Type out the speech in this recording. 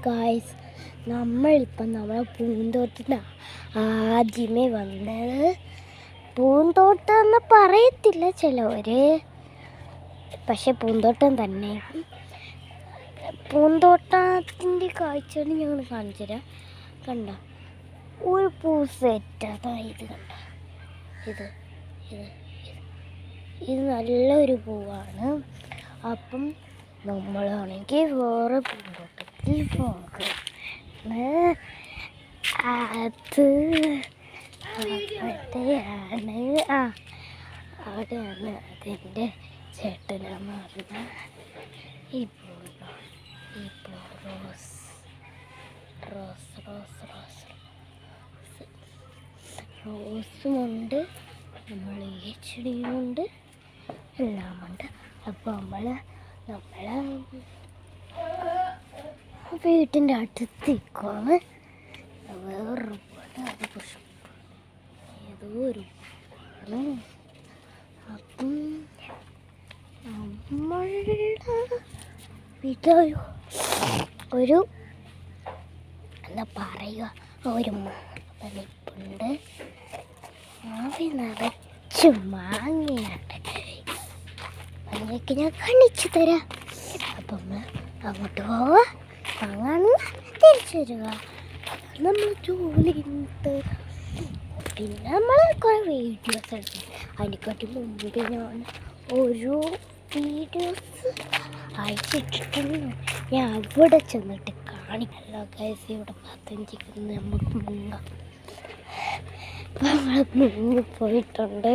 Guys, നമ്മളിപ്പം നമ്മളെ പൂന്തോട്ടത്തിന് ആദ്യമേ വന്നത്. പൂന്തോട്ടം എന്ന് പറയത്തില്ല ചിലവർ, പക്ഷെ പൂന്തോട്ടം തന്നെ. പൂന്തോട്ടത്തിൻ്റെ കാഴ്ചകൾ ഞങ്ങൾ കാണിച്ചു തരാം. കണ്ട ഒരു പൂ സെറ്റ്, അതായത് കണ്ട ഇത് ഇത് ഇത് നല്ലൊരു പൂവാണ്. അപ്പം നമ്മളാണെങ്കിൽ വേറെ പൂന്തോട്ടത്തിൽ പോകണം. അത് അവിടെയാണ് അതിൻ്റെ ചേട്ടനെന്ന് പറഞ്ഞ ഈ പൂ റോസ് റോസ് റോസ് റോസ് റോസുമുണ്ട്, നമ്മൾ ഈ ചെടിയുമുണ്ട്, എല്ലാമുണ്ട്. അപ്പോൾ നമ്മളെ വീട്ടിൻ്റെ അടുത്തേക്കാണ് വേറൊരു പോലെ അത് പുഷ്പം ഏതോ ഒരു പൂവാണ്. അപ്പം നമ്മളുടെ വീട്ടിലൊരു എന്താ പറയുക, ഒരു നിപ്പുണ്ട്. മാവി നിറച്ച് മാങ്ങയാണ്. മാങ്ങയൊക്കെ ഞാൻ കാണിച്ചു തരാം. അപ്പം അങ്ങോട്ട് പോവുക, വാങ്ങാൻ തിരിച്ചു വരിക. നമ്മൾ ജോലി പിന്നെ നമ്മൾ കുറേ വീഡിയോസ് എടുക്കും. അതിനെക്കാട്ടി മുമ്പ് ഞാൻ ഓരോ വീഡിയോസ് അയച്ചിട്ടുണ്ട്. ഞാൻ അവിടെ ചെന്നിട്ട് കാണിക്കല്ലോ ഗൈസ്. ഇവിടെ 15 നമുക്ക് മുങ്ങാം. നമ്മൾ മുങ്ങി പോയിട്ടുണ്ട്.